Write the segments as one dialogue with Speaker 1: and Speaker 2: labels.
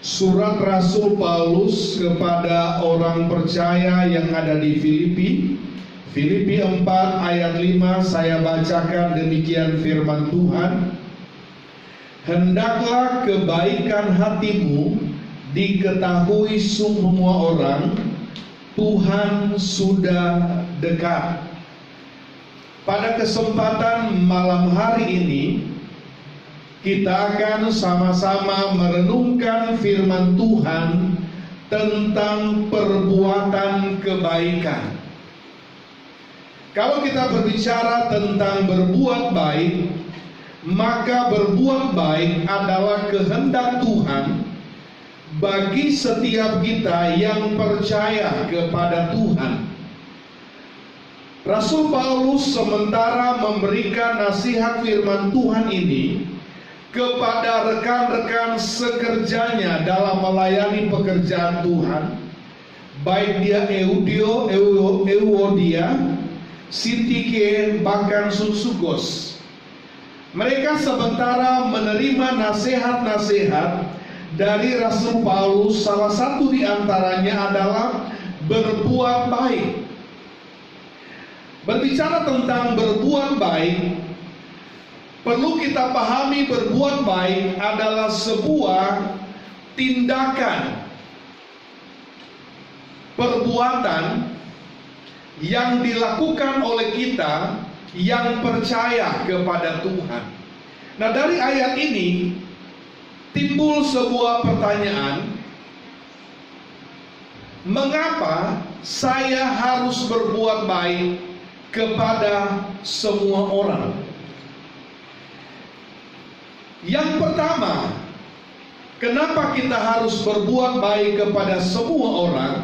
Speaker 1: Surat Rasul Paulus kepada orang percaya yang ada di Filipi. Filipi 4 ayat 5 saya bacakan demikian firman Tuhan. Hendaklah kebaikan hatimu diketahui semua orang, Tuhan sudah dekat. Pada kesempatan malam hari ini, kita akan sama-sama merenungkan firman Tuhan tentang perbuatan kebaikan. Kalau kita berbicara tentang berbuat baik, maka berbuat baik adalah kehendak Tuhan bagi setiap kita yang percaya kepada Tuhan. Rasul Paulus sementara memberikan nasihat firman Tuhan ini kepada rekan-rekan sekerjanya dalam melayani pekerjaan Tuhan, baik dia Euodia, Sintike, bahkan Susugos. Mereka sementara menerima nasihat-nasihat dari Rasul Paulus. Salah satu di antaranya adalah berbuat baik. Berbicara tentang berbuat baik, perlu kita pahami berbuat baik adalah sebuah tindakan, perbuatan yang dilakukan oleh kita yang percaya kepada Tuhan. Nah, dari ayat ini timbul sebuah pertanyaan, mengapa saya harus berbuat baik kepada semua orang? Yang pertama, kenapa kita harus berbuat baik kepada semua orang?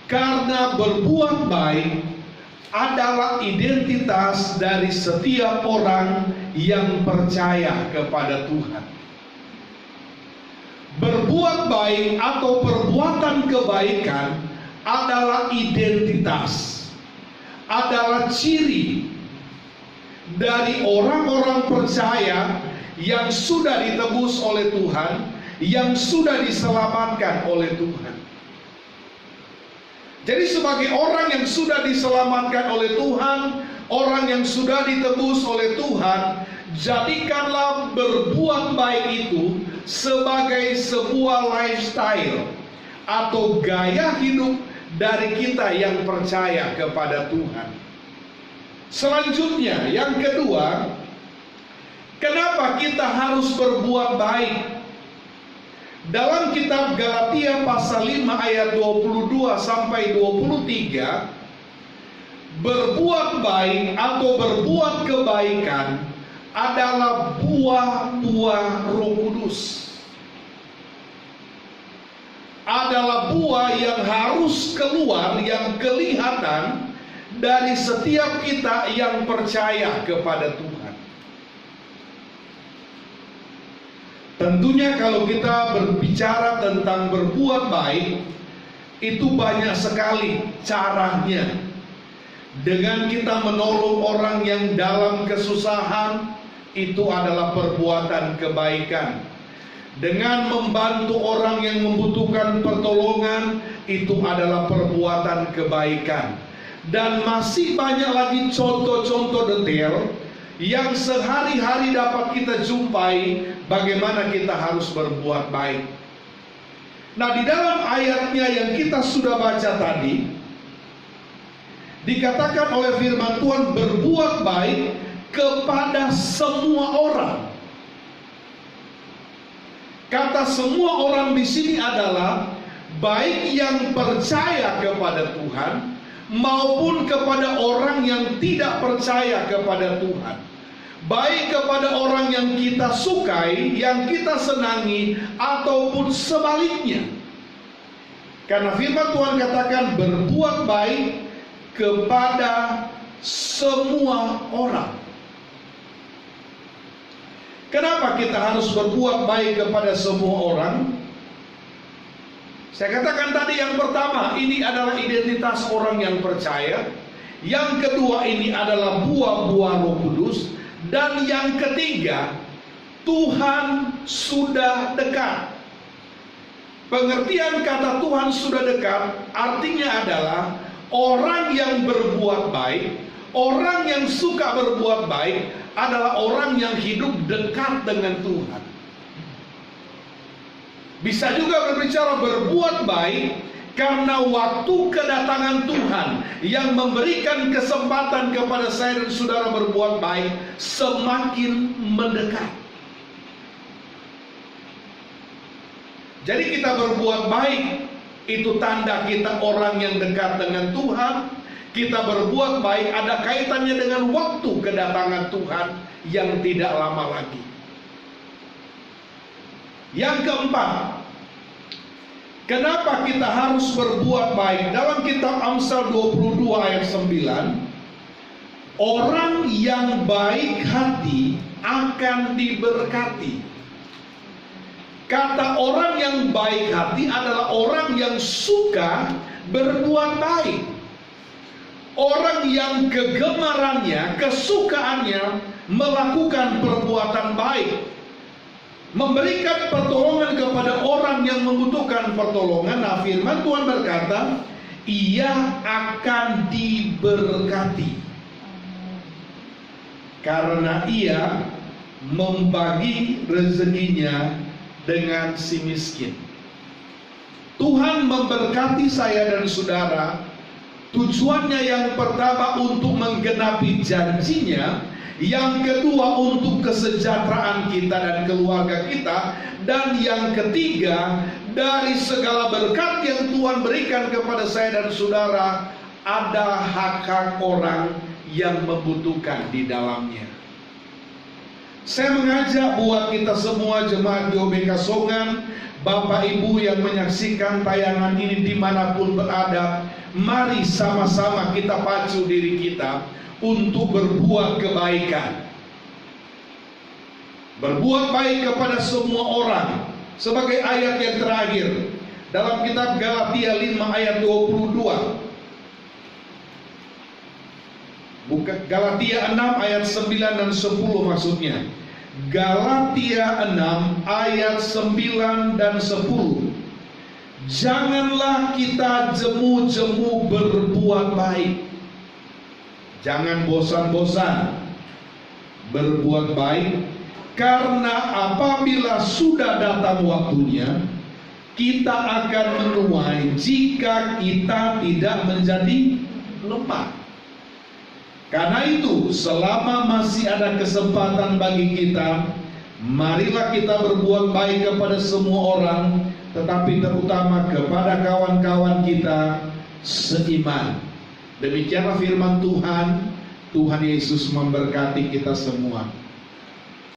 Speaker 1: Karena berbuat baik adalah identitas dari setiap orang yang percaya kepada Tuhan. Berbuat baik atau perbuatan kebaikan adalah identitas, adalah ciri dari orang-orang percaya yang sudah ditebus oleh Tuhan, yang sudah diselamatkan oleh Tuhan. Jadi sebagai orang yang sudah diselamatkan oleh Tuhan, orang yang sudah ditebus oleh Tuhan, jadikanlah berbuat baik itu sebagai sebuah lifestyle atau gaya hidup dari kita yang percaya kepada Tuhan. Selanjutnya, yang kedua, kenapa kita harus berbuat baik? Dalam kitab Galatia pasal 5 ayat 22 sampai 23, berbuat baik atau berbuat kebaikan adalah buah-buah Roh Kudus. Adalah buah yang harus keluar, yang kelihatan dari setiap kita yang percaya kepada Tuhan. Tentunya kalau kita berbicara tentang berbuat baik, itu banyak sekali caranya. Dengan kita menolong orang yang dalam kesusahan, itu adalah perbuatan kebaikan. Dengan membantu orang yang membutuhkan pertolongan, itu adalah perbuatan kebaikan. Dan masih banyak lagi contoh-contoh detail yang sehari-hari dapat kita jumpai bagaimana kita harus berbuat baik. Nah, di dalam ayatnya yang kita sudah baca tadi, dikatakan oleh firman Tuhan berbuat baik kepada semua orang. Kata semua orang di sini adalah baik yang percaya kepada Tuhan maupun kepada orang yang tidak percaya kepada Tuhan. Baik kepada orang yang kita sukai, yang kita senangi, ataupun sebaliknya. Karena firman Tuhan katakan berbuat baik kepada semua orang. Kenapa kita harus berbuat baik kepada semua orang? Saya katakan tadi yang pertama, ini adalah identitas orang yang percaya. Yang kedua, ini adalah buah-buah Roh Kudus. Dan yang ketiga, Tuhan sudah dekat. Pengertian kata Tuhan sudah dekat artinya adalah orang yang berbuat baik, orang yang suka berbuat baik adalah orang yang hidup dekat dengan Tuhan. Bisa juga berbicara berbuat baik karena waktu kedatangan Tuhan yang memberikan kesempatan kepada saya dan saudara berbuat baik semakin mendekat. Jadi kita berbuat baik itu tanda kita orang yang dekat dengan Tuhan. Kita berbuat baik ada kaitannya dengan waktu kedatangan Tuhan yang tidak lama lagi. Yang keempat, kenapa kita harus berbuat baik? Dalam kitab Amsal 22 ayat 9, orang yang baik hati akan diberkati. Kata orang yang baik hati adalah orang yang suka berbuat baik. Orang yang kegemarannya, kesukaannya melakukan perbuatan baik, memberikan pertolongan kepada orang yang membutuhkan pertolongan. Nah, firman Tuhan berkata, ia akan diberkati karena ia membagi rezekinya dengan si miskin. Tuhan memberkati saya dan saudara. Tujuannya yang pertama untuk menggenapi janjinya, yang kedua untuk kesejahteraan kita dan keluarga kita, dan yang ketiga dari segala berkat yang Tuhan berikan kepada saya dan saudara ada hak-hak orang yang membutuhkan di dalamnya. Saya mengajak buat kita semua jemaat GOBK Songan, Bapak Ibu yang menyaksikan tayangan ini dimanapun berada, mari sama-sama kita pacu diri kita untuk berbuat kebaikan. Berbuat baik kepada semua orang. Sebagai ayat yang terakhir dalam kitab Galatia 5 ayat 22. Bukan, Galatia 6 ayat 9 dan 10 maksudnya. Galatia 6 ayat 9 dan 10. Janganlah kita jemu-jemu berbuat baik. Jangan bosan-bosan berbuat baik, karena apabila sudah datang waktunya, kita akan menuai jika kita tidak menjadi lemah. Karena itu, selama masih ada kesempatan bagi kita, marilah kita berbuat baik kepada semua orang, tetapi terutama kepada kawan-kawan kita seiman. Demikianlah firman Tuhan. Tuhan Yesus memberkati kita semua.